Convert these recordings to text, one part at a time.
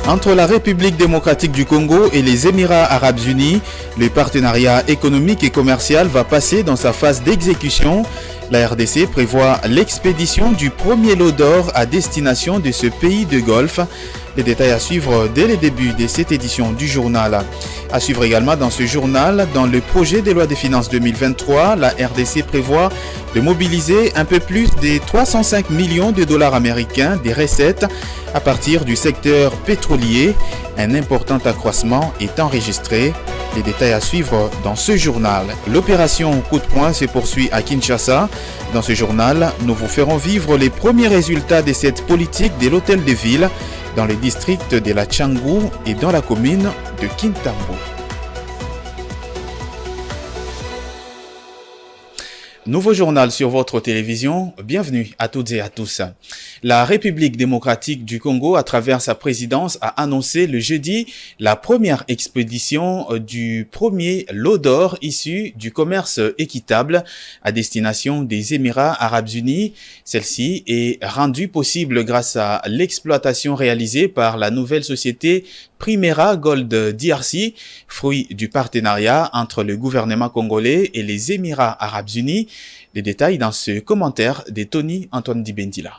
Entre la République démocratique du Congo et les Émirats arabes unis, le partenariat économique et commercial va passer dans sa phase d'exécution. La RDC prévoit l'expédition du premier lot d'or à destination de ce pays de Golfe. Les détails à suivre dès le début de cette édition du journal. À suivre également dans ce journal, dans le projet de loi des finances 2023, la RDC prévoit de mobiliser un peu plus de 305 millions de dollars américains des recettes à partir du secteur pétrolier. Un important accroissement est enregistré. Les détails à suivre dans ce journal. L'opération Coup de poing se poursuit à Kinshasa. Dans ce journal, nous vous ferons vivre les premiers résultats de cette politique de l'hôtel de ville dans les districts de la Tchangou et dans la commune de Kintambo. Nouveau journal sur votre télévision, bienvenue à toutes et à tous. La République démocratique du Congo, à travers sa présidence, a annoncé le jeudi la première expédition du premier lot d'or issu du commerce équitable à destination des Émirats arabes unis. Celle-ci est rendue possible grâce à l'exploitation réalisée par la nouvelle société Primera Gold DRC, fruit du partenariat entre le gouvernement congolais et les Émirats arabes unis. Les détails dans ce commentaire de Tony Antoine Dibendila.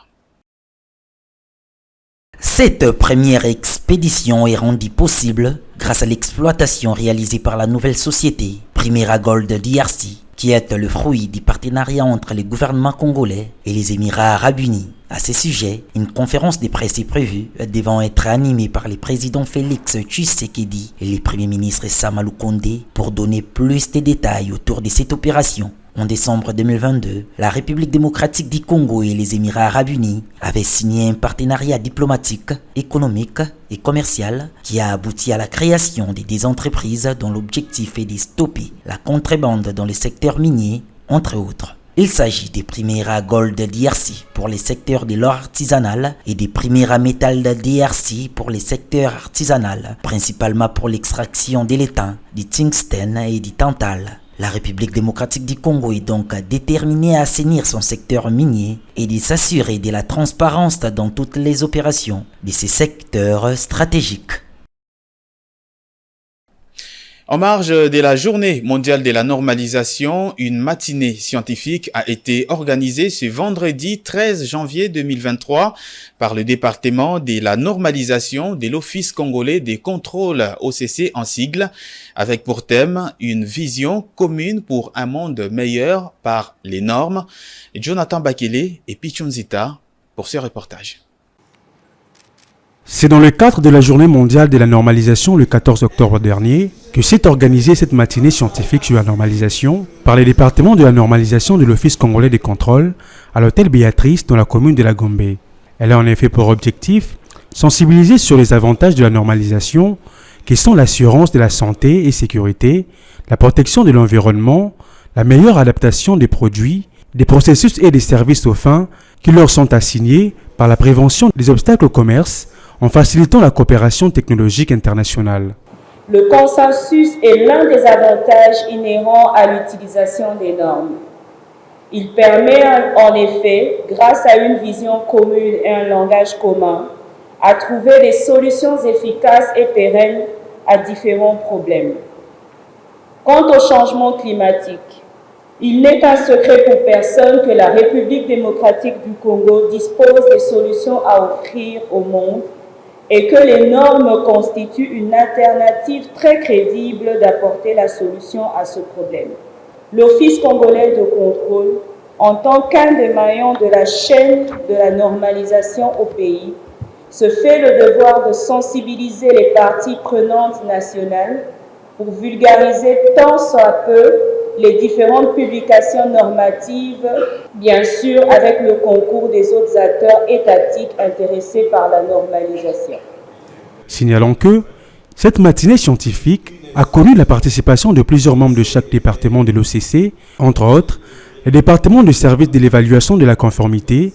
Cette première expédition est rendue possible grâce à l'exploitation réalisée par la nouvelle société Primera Gold DRC, qui est le fruit du partenariat entre le gouvernement congolais et les Émirats arabes unis. À ce sujet, une conférence de presse est prévue devant être animée par les présidents Félix Tshisekedi et le premier ministre Sama Lukonde pour donner plus de détails autour de cette opération. En décembre 2022, la République démocratique du Congo et les Émirats arabes unis avaient signé un partenariat diplomatique, économique et commercial qui a abouti à la création de des entreprises dont l'objectif est de stopper la contrebande dans le secteur minier, entre autres. Il s'agit des Primera Gold DRC pour les secteurs de l'or artisanal et des Primera Metal DRC pour les secteurs artisanal, principalement pour l'extraction de l'étain, du tungstène et du tantal. La République démocratique du Congo est donc déterminée à assainir son secteur minier et de s'assurer de la transparence dans toutes les opérations de ces secteurs stratégiques. En marge de la Journée mondiale de la normalisation, une matinée scientifique a été organisée ce vendredi 13 janvier 2023 par le département de la normalisation de l'Office congolais des contrôles OCC en sigle, avec pour thème une vision commune pour un monde meilleur par les normes. Jonathan Bakele et Pichunzita pour ce reportage. C'est dans le cadre de la Journée mondiale de la normalisation le 14 octobre dernier que s'est organisée cette matinée scientifique sur la normalisation par les départements de la normalisation de l'Office congolais des contrôles à l'hôtel Béatrice dans la commune de la Gombe. Elle a en effet pour objectif sensibiliser sur les avantages de la normalisation qui sont l'assurance de la santé et sécurité, la protection de l'environnement, la meilleure adaptation des produits, des processus et des services aux fins qui leur sont assignés par la prévention des obstacles au commerce en facilitant la coopération technologique internationale. Le consensus est l'un des avantages inhérents à l'utilisation des normes. Il permet en effet, grâce à une vision commune et un langage commun, à trouver des solutions efficaces et pérennes à différents problèmes. Quant au changement climatique, il n'est un secret pour personne que la République démocratique du Congo dispose des solutions à offrir au monde et que les normes constituent une alternative très crédible d'apporter la solution à ce problème. L'Office congolais de contrôle, en tant qu'un des maillons de la chaîne de la normalisation au pays, se fait le devoir de sensibiliser les parties prenantes nationales pour vulgariser tant soit peu les différentes publications normatives, bien sûr avec le concours des autres acteurs étatiques intéressés par la normalisation. Signalons que cette matinée scientifique a connu la participation de plusieurs membres de chaque département de l'OCC, entre autres les départements de service de l'évaluation de la conformité,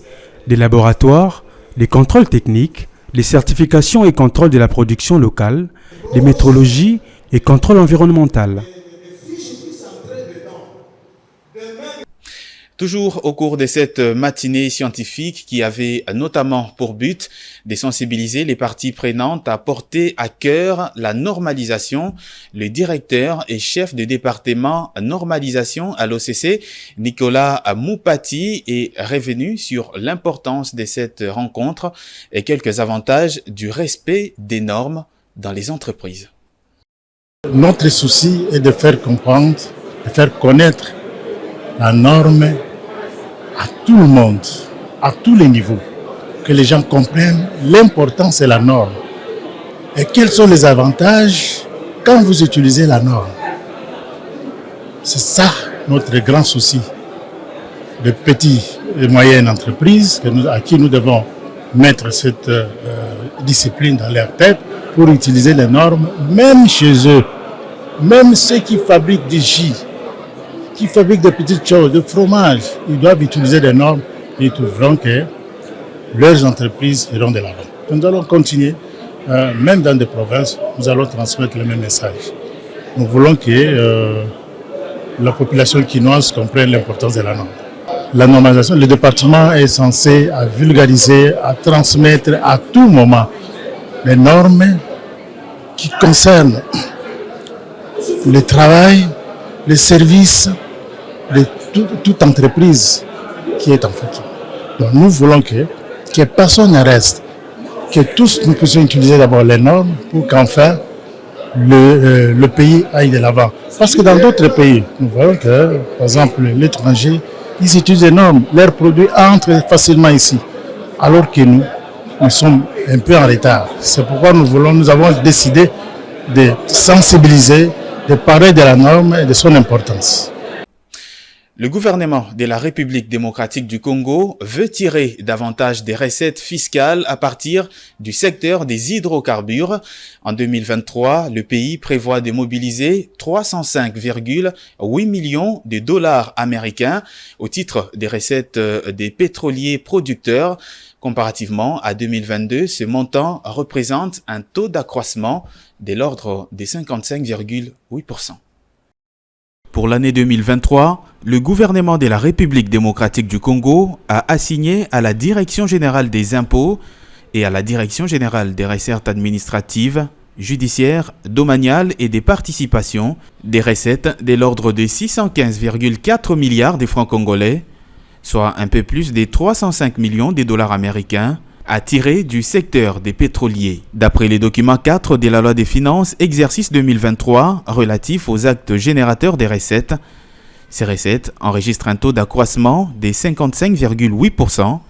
des laboratoires, les contrôles techniques, les certifications et contrôles de la production locale, les métrologies et contrôles environnemental. Toujours au cours de cette matinée scientifique qui avait notamment pour but de sensibiliser les parties prenantes à porter à cœur la normalisation, le directeur et chef de département normalisation à l'OCC, Nicolas Moupati, est revenu sur l'importance de cette rencontre et quelques avantages du respect des normes dans les entreprises. Notre souci est de faire comprendre, de faire connaître la norme à tout le monde, à tous les niveaux, que les gens comprennent l'importance de la norme et quels sont les avantages quand vous utilisez la norme. C'est ça notre grand souci de petites et moyennes entreprises à qui nous devons mettre cette discipline dans leur tête pour utiliser les normes, même chez eux, même ceux qui fabriquent des jus, qui fabriquent des petites choses, de fromage, ils doivent utiliser les normes et ils trouveront que leurs entreprises iront de l'avant. Nous allons continuer, même dans des provinces, nous allons transmettre le même message. Nous voulons que la population quinoise comprenne l'importance de la norme. La normalisation, le département est censé vulgariser, à transmettre à tout moment les normes qui concernent le travail, les services de toute entreprise qui est en fait. Donc nous voulons que personne ne reste, que tous nous puissions utiliser d'abord les normes pour qu'enfin le pays aille de l'avant. Parce que dans d'autres pays, nous voyons que, par exemple, l'étranger, ils utilisent les normes, leurs produits entrent facilement ici, alors que nous sommes un peu en retard. C'est pourquoi nous avons décidé de sensibiliser, de parler de la norme et de son importance. Le gouvernement de la République démocratique du Congo veut tirer davantage des recettes fiscales à partir du secteur des hydrocarbures. En 2023, le pays prévoit de mobiliser 305,8 millions de dollars américains au titre des recettes des pétroliers producteurs. Comparativement à 2022, ce montant représente un taux d'accroissement de l'ordre de 55,8%. Pour l'année 2023, le gouvernement de la République démocratique du Congo a assigné à la Direction générale des impôts et à la Direction générale des recettes administratives, judiciaires, domaniales et des participations des recettes de l'ordre de 615,4 milliards de francs congolais, soit un peu plus de 305 millions de dollars américains, à tirer du secteur des pétroliers. D'après les documents 4 de la loi des finances exercice 2023 relatif aux actes générateurs des recettes, ces recettes enregistrent un taux d'accroissement de 55,8%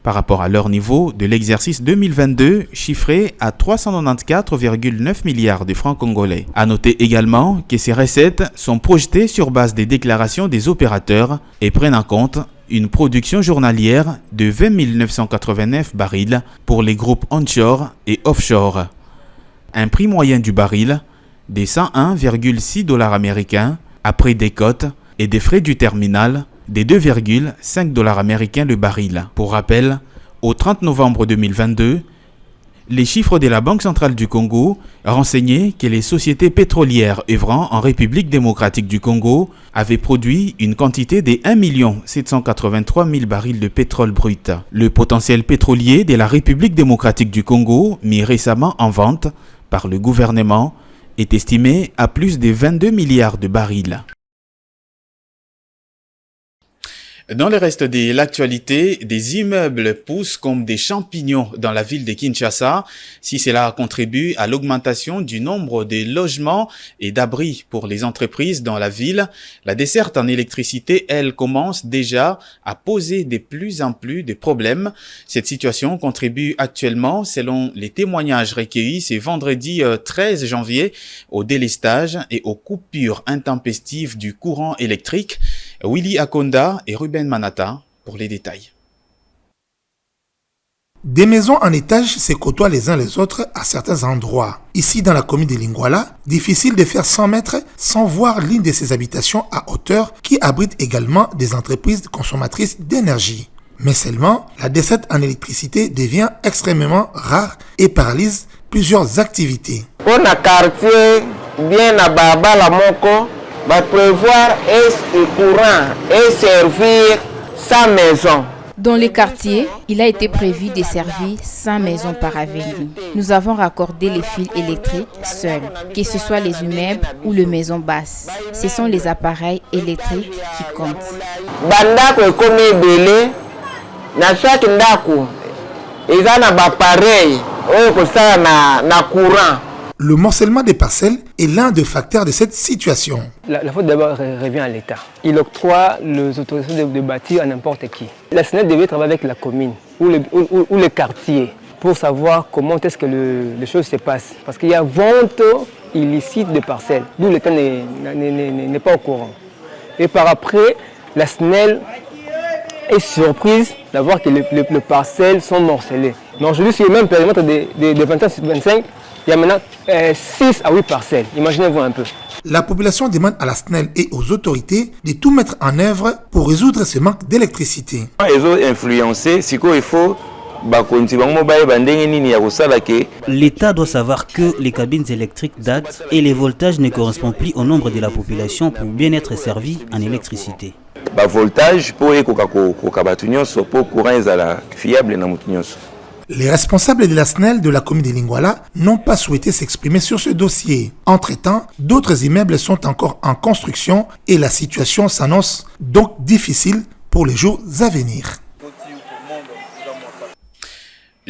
par rapport à leur niveau de l'exercice 2022 chiffré à 394,9 milliards de francs congolais. À noter également que ces recettes sont projetées sur base des déclarations des opérateurs et prennent en compte une production journalière de 20 989 barils pour les groupes onshore et offshore. Un prix moyen du baril de 101,6 dollars américains après des cotes et des frais du terminal de 2,5 dollars américains le baril. Pour rappel, au 30 novembre 2022, les chiffres de la Banque centrale du Congo renseignaient que les sociétés pétrolières œuvrant en République démocratique du Congo avaient produit une quantité de 1 783 000 barils de pétrole brut. Le potentiel pétrolier de la République démocratique du Congo, mis récemment en vente par le gouvernement, est estimé à plus de 22 milliards de barils. Dans le reste de l'actualité, des immeubles poussent comme des champignons dans la ville de Kinshasa. Si cela contribue à l'augmentation du nombre de logements et d'abris pour les entreprises dans la ville, la desserte en électricité, elle, commence déjà à poser de plus en plus de problèmes. Cette situation contribue actuellement, selon les témoignages recueillis ce vendredi 13 janvier, au délestage et aux coupures intempestives du courant électrique. Willy Akonda et Ruben Manata pour les détails. Des maisons en étage se côtoient les uns les autres à certains endroits. Ici, dans la commune de Lingwala, difficile de faire 100 mètres sans voir l'une de ces habitations à hauteur qui abrite également des entreprises consommatrices d'énergie. Mais seulement, la desserte en électricité devient extrêmement rare et paralyse plusieurs activités. Pour un quartier bien à Baba la Moko, va prévoir le courant et servir 100 maisons. Dans les quartiers, il a été prévu de servir 100 maisons par avenue. Nous avons raccordé les fils électriques seuls, que ce soit les immeubles ou les maisons basses. Ce sont les appareils électriques qui comptent. Bandako ekomi ebele na chaque ndako eza na bapareil oyo kosala na courant. Le morcellement des parcelles est l'un des facteurs de cette situation. La faute d'abord revient à l'État. Il octroie les autorisations de bâtir à n'importe qui. La SNEL devait travailler avec la commune ou le quartier pour savoir comment est-ce que les choses se passent. Parce qu'il y a vente illicite de parcelles, d'où l'État n'est pas au courant. Et par après, la SNEL est surprise d'avoir que les parcelles sont morcelées. Mais aujourd'hui, sur le même périmètre de 25, il y a maintenant 6 à 8 parcelles. Imaginez-vous un peu. La population demande à la SNEL et aux autorités de tout mettre en œuvre pour résoudre ce manque d'électricité. Ils ont influencé, il faut l'État doit savoir que les cabines électriques datent et les voltages ne correspondent plus au nombre de la population pour bien être servis en électricité. Voltage pour courant fiable. Les responsables de la SNEL de la commune de Lingwala n'ont pas souhaité s'exprimer sur ce dossier. Entre-temps, d'autres immeubles sont encore en construction et la situation s'annonce donc difficile pour les jours à venir.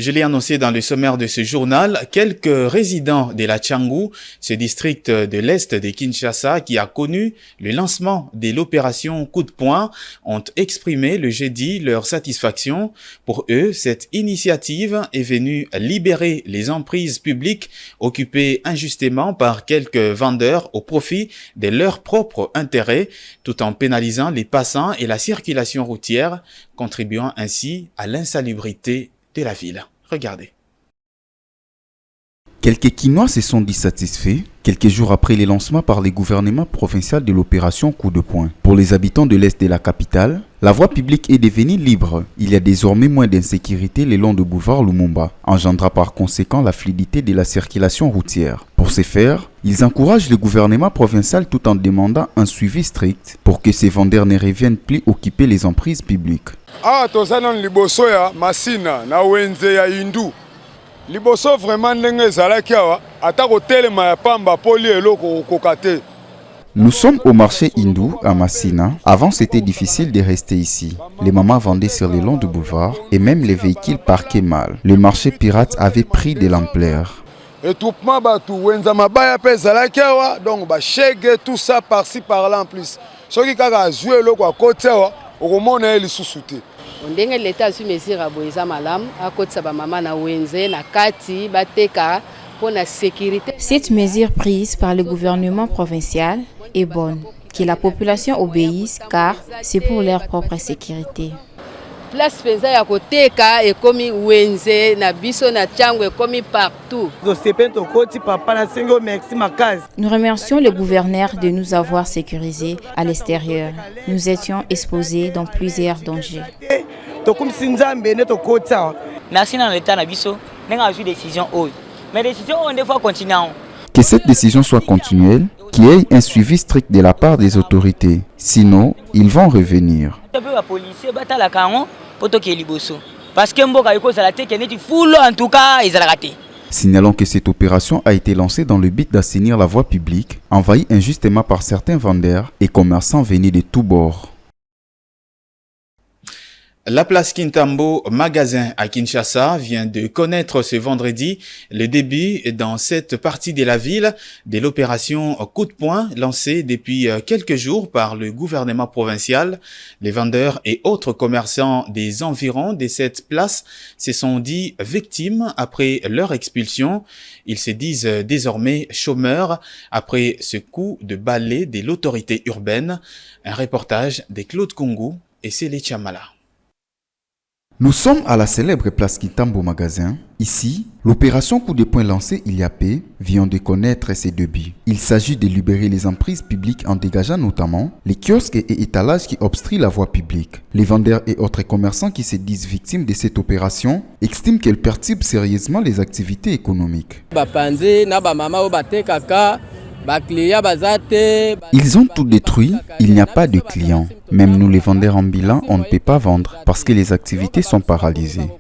Je l'ai annoncé dans le sommaire de ce journal, quelques résidents de la Tchangou, ce district de l'Est de Kinshasa qui a connu le lancement de l'opération Coup de poing, ont exprimé le jeudi leur satisfaction. Pour eux, cette initiative est venue libérer les emprises publiques occupées injustement par quelques vendeurs au profit de leurs propres intérêts, tout en pénalisant les passants et la circulation routière, contribuant ainsi à l'insalubrité de la ville. Regardez. Quelques Quinois se sont dissatisfaits quelques jours après le lancement par les gouvernements provinciaux de l'opération Coup de poing. Pour les habitants de l'Est de la capitale, la voie publique est devenue libre. Il y a désormais moins d'insécurité le long du boulevard Lumumba, engendrant par conséquent la fluidité de la circulation routière. Pour ce faire, ils encouragent le gouvernement provincial tout en demandant un suivi strict pour que ces vendeurs ne reviennent plus occuper les emprises publiques. Liboso vraiment ndenge ezalaki awa ata kotelema ya pamba poli eloko kokate. Nous sommes au marché hindou à Massina. Avant, c'était difficile de rester ici. Les mamans vendaient sur le long du boulevard et même les véhicules parquaient mal. Le marché pirate avait pris de l'ampleur. Étoupement batu wenza mabaya pe ezalaki awa donc ba chege tout ça par-ci par-là en plus. Soki kaka azwi eloko akote awa okomona elisusu te. Ndenge l'État a su mesure à Boïsa Malam, à côté de sa maman na Wenze, na Kati, Bateka, pour la sécurité. Cette mesure prise par le gouvernement provincial est bonne. Que la population obéisse car c'est pour leur propre sécurité. Place penza ya koteka et comme Wenze, na biso na Tchangou et comme partout. Nous remercions le gouverneur de nous avoir sécurisés à l'extérieur. Nous étions exposés dans plusieurs dangers. Merci dans l'État na biso, n'a eu décision haute. Mais décision on des fois continuer. Que cette décision soit continuelle, qu'il y ait un suivi strict de la part des autorités. Sinon, ils vont revenir. Signalons que cette opération a été lancée dans le but d'assainir la voie publique, envahie injustement par certains vendeurs et commerçants venus de tous bords. La place Kintambo magasin à Kinshasa vient de connaître ce vendredi le début dans cette partie de la ville de l'opération Coup de poing lancée depuis quelques jours par le gouvernement provincial. Les vendeurs et autres commerçants des environs de cette place se sont dit victimes après leur expulsion. Ils se disent désormais chômeurs après ce coup de balai de l'autorité urbaine. Un reportage de Claude Kungu et Célé Chamala. Nous sommes à la célèbre place Kintambo magasin. Ici, l'opération Coup de poing lancée il y a peu vient de connaître ses débuts. Il s'agit de libérer les emprises publiques en dégageant notamment les kiosques et étalages qui obstruent la voie publique. Les vendeurs et autres commerçants qui se disent victimes de cette opération estiment qu'elle perturbe sérieusement les activités économiques. Ils ont tout détruit, il n'y a pas de clients. Même nous les vendeurs ambulants, on ne peut pas vendre parce que les activités sont paralysées.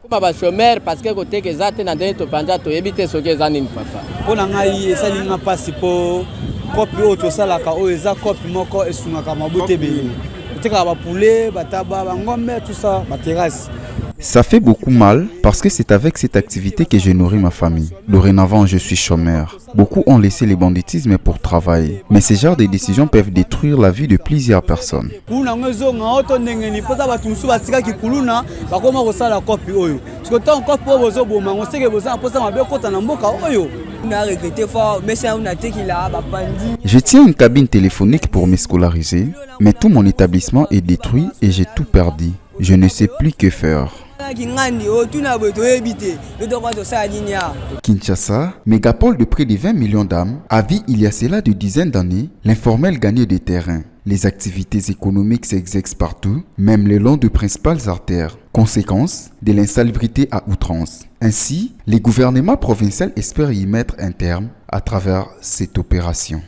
Ça fait beaucoup mal parce que c'est avec cette activité que je nourris ma famille. Dorénavant, je suis chômeur. Beaucoup ont laissé le banditisme pour travailler. Mais ces genres de décisions peuvent détruire la vie de plusieurs personnes. Je tiens une cabine téléphonique pour me scolariser, mais tout mon établissement est détruit et j'ai tout perdu. Je ne sais plus que faire. Kinshasa, mégapole de près de 20 millions d'âmes, a vu il y a cela de dizaines d'années l'informel gagner des terrains. Les activités économiques s'exercent partout, même le long de principales artères. Conséquence de l'insalubrité à outrance. Ainsi, les gouvernements provinciaux espèrent y mettre un terme à travers cette opération.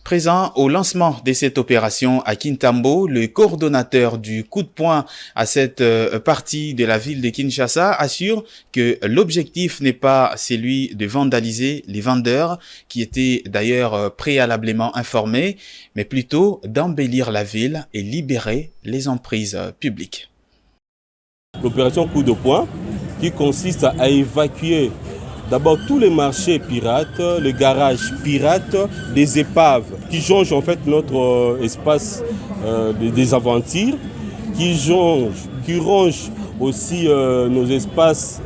Présent au lancement de cette opération à Kintambo, le coordonnateur du coup de poing à cette partie de la ville de Kinshasa assure que l'objectif n'est pas celui de vandaliser les vendeurs, qui étaient d'ailleurs préalablement informés, mais plutôt d'embellir la ville et libérer les emprises publiques. L'opération coup de poing qui consiste à évacuer d'abord tous les marchés pirates, les garages pirates, des épaves qui jongent en fait notre espace des aventures, qui rongent aussi nos espaces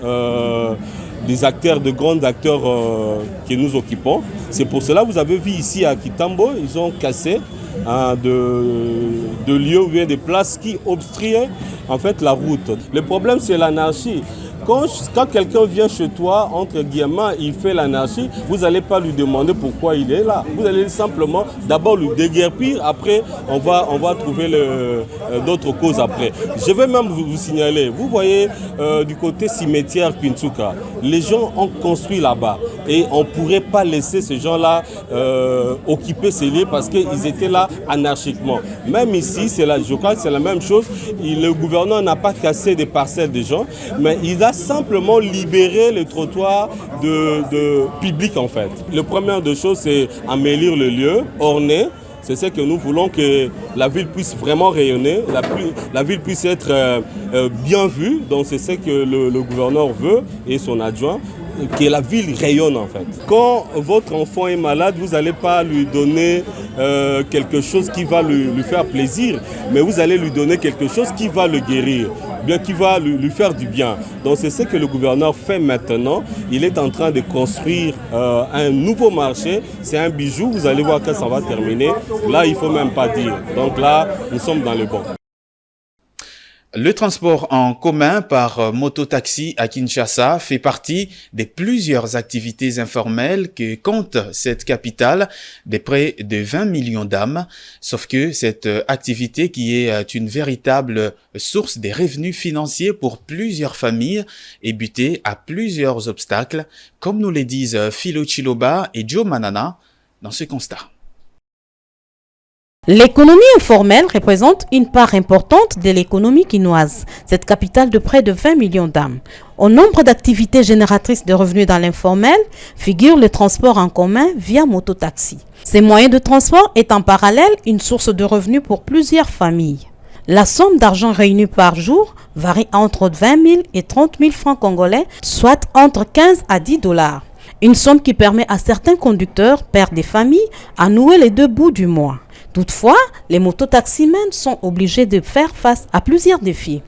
des acteurs, de grands acteurs que nous occupons. C'est pour cela que vous avez vu ici à Kintambo, ils ont cassé de lieux ou bien des places qui obstruaient en fait la route. Le problème c'est l'anarchie. Quand quelqu'un vient chez toi, entre guillemets, il fait l'anarchie, vous n'allez pas lui demander pourquoi il est là. Vous allez simplement d'abord lui déguerpir, après on va trouver d'autres causes après. Je vais même vous signaler, vous voyez du côté cimetière Kinsuka, les gens ont construit là-bas et on ne pourrait pas laisser ces gens-là occuper ces lieux parce qu'ils étaient là anarchiquement. Même ici, je crois que c'est la même chose. Le gouverneur n'a pas cassé des parcelles des gens, mais il a simplement libérer le trottoir de public en fait. La première des choses, c'est embellir le lieu, orner. C'est ce que nous voulons, que la ville puisse vraiment rayonner, la ville puisse être bien vue. Donc c'est ce que le gouverneur veut et son adjoint, que la ville rayonne en fait. Quand votre enfant est malade, vous n'allez pas lui donner quelque chose qui va lui faire plaisir, mais vous allez lui donner quelque chose qui va le guérir, bien qui va lui faire du bien. Donc c'est ce que le gouverneur fait maintenant. Il est en train de construire un nouveau marché. C'est un bijou, vous allez voir quand ça va terminer. Là, il ne faut même pas dire. Donc là, nous sommes dans le bon. Le transport en commun par moto-taxi à Kinshasa fait partie de plusieurs activités informelles que compte cette capitale de près de 20 millions d'âmes. Sauf que cette activité, qui est une véritable source de revenus financiers pour plusieurs familles, est butée à plusieurs obstacles, comme nous le disent Philo Chiloba et Joe Manana dans ce constat. L'économie informelle représente une part importante de l'économie quinoise, cette capitale de près de 20 millions d'âmes. Au nombre d'activités génératrices de revenus dans l'informel figure le transport en commun via mototaxi. Ces moyens de transport est en parallèle une source de revenus pour plusieurs familles. La somme d'argent réunie par jour varie entre 20 000 et 30 000 francs congolais, soit entre 15 à 10 $. Une somme qui permet à certains conducteurs, pères des familles, à nouer les deux bouts du mois. Toutefois, les mototaximens sont obligés de faire face à plusieurs défis.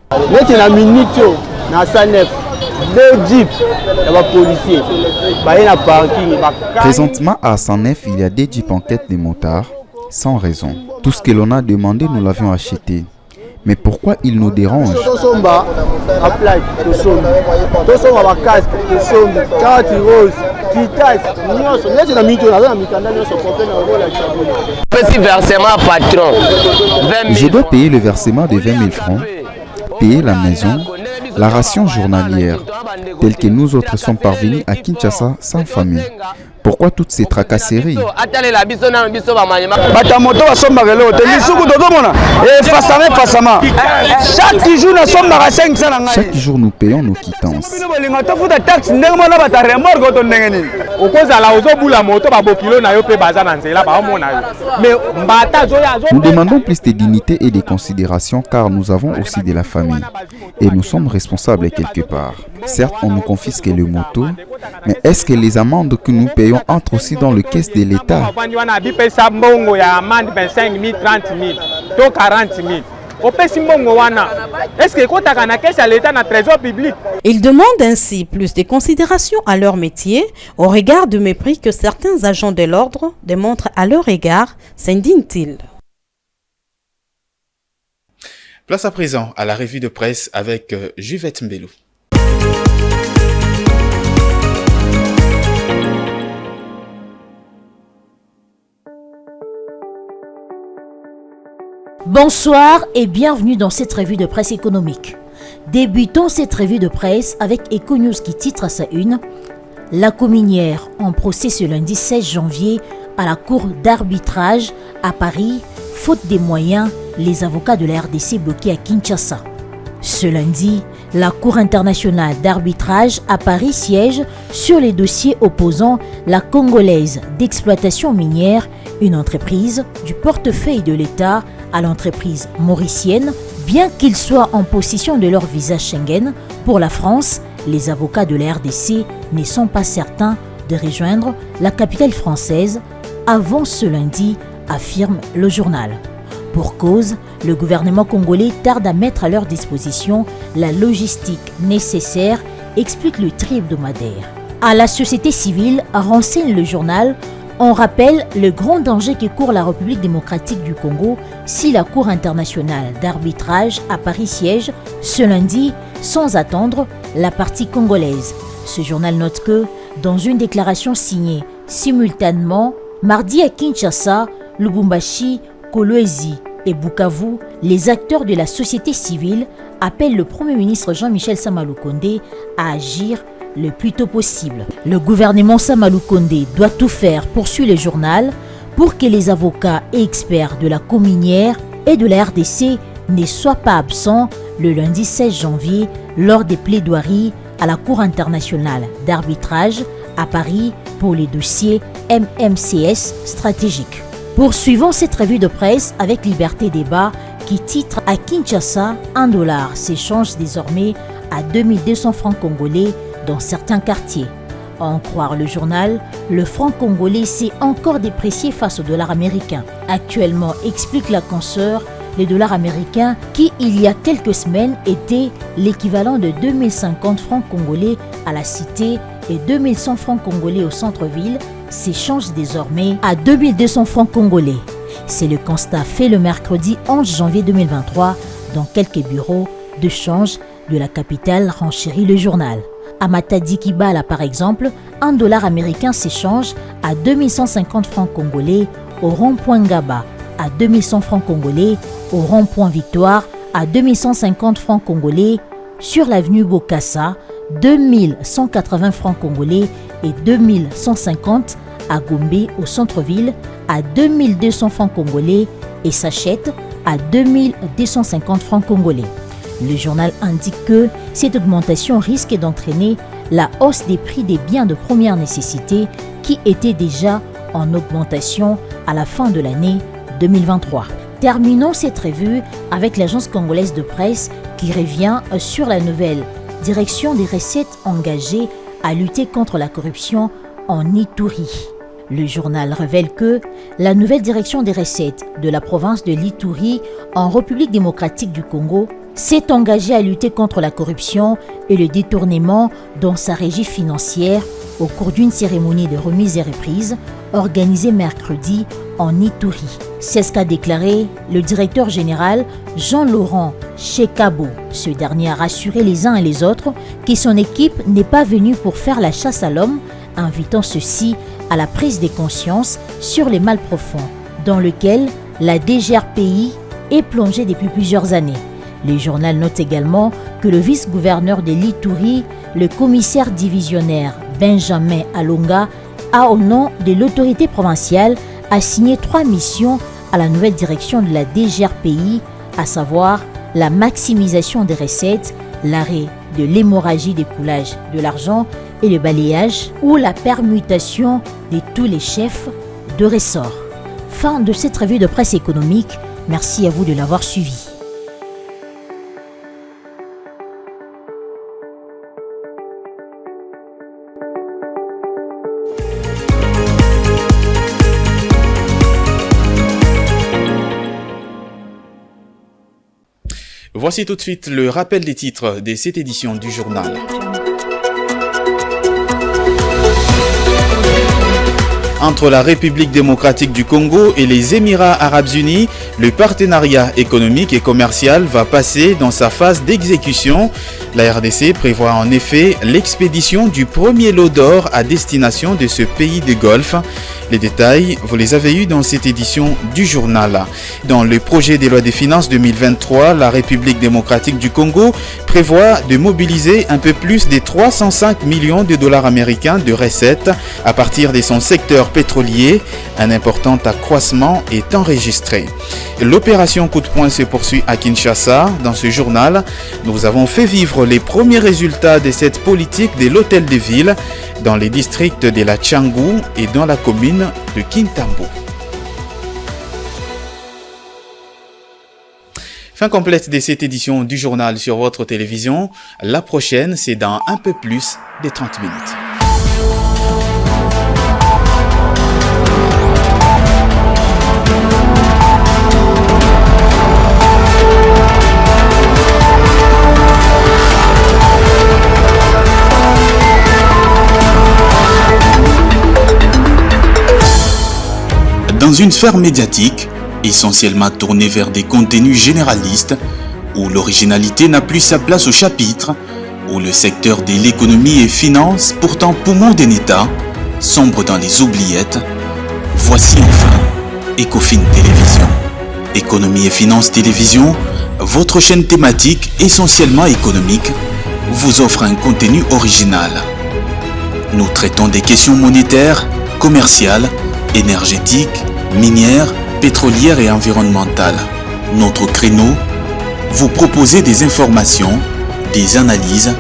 Présentement à Sanef, il y a des jeeps en quête des motards, sans raison. Tout ce que l'on a demandé, nous l'avions acheté. Mais pourquoi il nous dérange? Je dois payer le versement de 20 000 francs, payer la maison, La ration journalière, telle que nous autres sommes parvenus à Kinshasa sans famille. Pourquoi toutes ces tracasseries? Chaque jour nous payons nos quittances. Nous demandons plus de dignité et de considération car nous avons aussi de la famille et nous sommes responsables quelque part. Certes, on nous confisque les motos, mais est-ce que les amendes que nous payons entrent aussi dans le caisse de l'État? Ils demandent ainsi plus de considération à leur métier au regard du mépris que certains agents de l'ordre démontrent à leur égard, s'indignent-ils. Place à présent à la revue de presse avec Juvette Mbelou. Bonsoir et bienvenue dans cette revue de presse économique. Débutons cette revue de presse avec Econews qui titre à sa une « La cominière en procès ce lundi 16 janvier à la cour d'arbitrage à Paris, faute des moyens, les avocats de la RDC bloqués à Kinshasa. » Ce lundi, la Cour internationale d'arbitrage à Paris siège sur les dossiers opposant la Congolaise d'exploitation minière, une entreprise du portefeuille de l'État, à l'entreprise mauricienne. Bien qu'ils soient en possession de leur visa Schengen, pour la France, les avocats de la RDC ne sont pas certains de rejoindre la capitale française avant ce lundi, affirme le journal. Pour cause, le gouvernement congolais tarde à mettre à leur disposition la logistique nécessaire, explique le tri-hebdomadaire. À la société civile, renseigne le journal, on rappelle le grand danger que court la République démocratique du Congo si la Cour internationale d'arbitrage à Paris siège ce lundi sans attendre la partie congolaise. Ce journal note que, dans une déclaration signée simultanément mardi à Kinshasa, Lubumbashi, Kolwezi et Bukavu, les acteurs de la société civile appellent le Premier ministre Jean-Michel Sama-Lukonde à agir le plus tôt possible. Le gouvernement Sama-Lukonde doit tout faire, poursuit le journal, pour que les avocats et experts de la cominière et de la RDC ne soient pas absents le lundi 16 janvier lors des plaidoiries à la Cour internationale d'arbitrage à Paris pour les dossiers MMCS stratégiques. Poursuivons cette revue de presse avec Liberté Débat qui titre à Kinshasa, $1 s'échange désormais à 2200 francs congolais dans certains quartiers. À en croire le journal, le franc congolais s'est encore déprécié face au dollar américain. Actuellement, explique la consoeur, le dollar américain, qui il y a quelques semaines était l'équivalent de 2050 francs congolais à la cité et 2100 francs congolais au centre-ville, s'échange désormais à 2200 francs congolais. C'est le constat fait le mercredi 11 janvier 2023 dans quelques bureaux de change de la capitale, renchérit le journal. À Matadi-Kibala par exemple, $1 américain s'échange à 2150 francs congolais au rond-point Ngaba, à 2100 francs congolais au rond-point Victoire, à 2150 francs congolais sur l'avenue Bokassa, 2180 francs congolais et 2150 à Gombe au centre-ville, à 2200 francs congolais et s'achète à 2250 francs congolais. Le journal indique que cette augmentation risque d'entraîner la hausse des prix des biens de première nécessité qui étaient déjà en augmentation à la fin de l'année 2023. Terminons cette revue avec l'agence congolaise de presse qui revient sur la nouvelle direction des recettes engagée à lutter contre la corruption en Ituri. Le journal révèle que la nouvelle direction des recettes de la province de l'Ituri en République démocratique du Congo s'est engagée à lutter contre la corruption et le détournement dans sa régie financière au cours d'une cérémonie de remise et reprise organisée mercredi en Ituri. C'est ce qu'a déclaré le directeur général Jean-Laurent Chekabo. Ce dernier a rassuré les uns et les autres que son équipe n'est pas venue pour faire la chasse à l'homme, invitant ceux-ci à la prise de conscience sur les mal profonds dans lequel la DGRPI est plongée depuis plusieurs années. Le journal note également que le vice-gouverneur de l'Ituri, le commissaire divisionnaire Benjamin Alonga, a au nom de l'autorité provinciale assigné 3 missions à la nouvelle direction de la DGRPI, à savoir la maximisation des recettes, l'arrêt de l'hémorragie des coulages de l'argent et le balayage ou la permutation de tous les chefs de ressort. Fin de cette revue de presse économique. Merci à vous de l'avoir suivi. Voici tout de suite le rappel des titres de cette édition du journal. Entre la République démocratique du Congo et les Émirats arabes unis, le partenariat économique et commercial va passer dans sa phase d'exécution. La RDC prévoit en effet l'expédition du premier lot d'or à destination de ce pays de Golfe. Les détails, vous les avez eus dans cette édition du journal. Dans le projet des lois des finances 2023, la République démocratique du Congo prévoit de mobiliser un peu plus de 305 millions de dollars américains de recettes à partir de son secteur pétrolier. Un important accroissement est enregistré. L'opération coup de poing se poursuit à Kinshasa. Dans ce journal, nous avons fait vivre les premiers résultats de cette politique de l'hôtel de ville dans les districts de la Tchangou et dans la commune de Kintambo. Fin complète de cette édition du journal sur votre télévision. La prochaine, c'est dans un peu plus de 30 minutes. Dans une sphère médiatique, essentiellement tournée vers des contenus généralistes, où l'originalité n'a plus sa place au chapitre, où le secteur de l'économie et finance, pourtant poumon d'un État, sombre dans les oubliettes, voici enfin Ecofin Télévision. Économie et finance télévision, votre chaîne thématique essentiellement économique, vous offre un contenu original. Nous traitons des questions monétaires, commerciales, énergétiques, minières, pétrolières et environnementales. Notre créneau, vous proposer des informations, des analyses,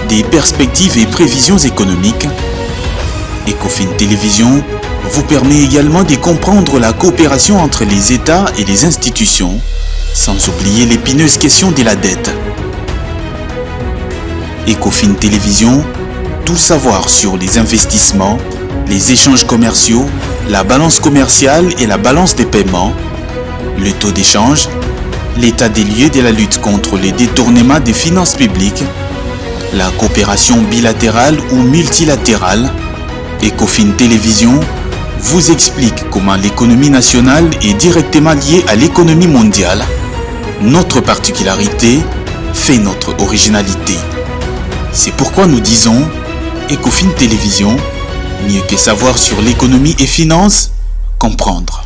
des perspectives et prévisions économiques. Ecofin Télévision vous permet également de comprendre la coopération entre les États et les institutions, sans oublier l'épineuse question de la dette. Ecofin Télévision, tout savoir sur les investissements, les échanges commerciaux, la balance commerciale et la balance des paiements, le taux d'échange, l'état des lieux de la lutte contre les détournements des finances publiques, la coopération bilatérale ou multilatérale. Ecofin Télévision vous explique comment l'économie nationale est directement liée à l'économie mondiale. Notre particularité fait notre originalité. C'est pourquoi nous disons Ecofin Télévision, mieux que savoir sur l'économie et finances, comprendre.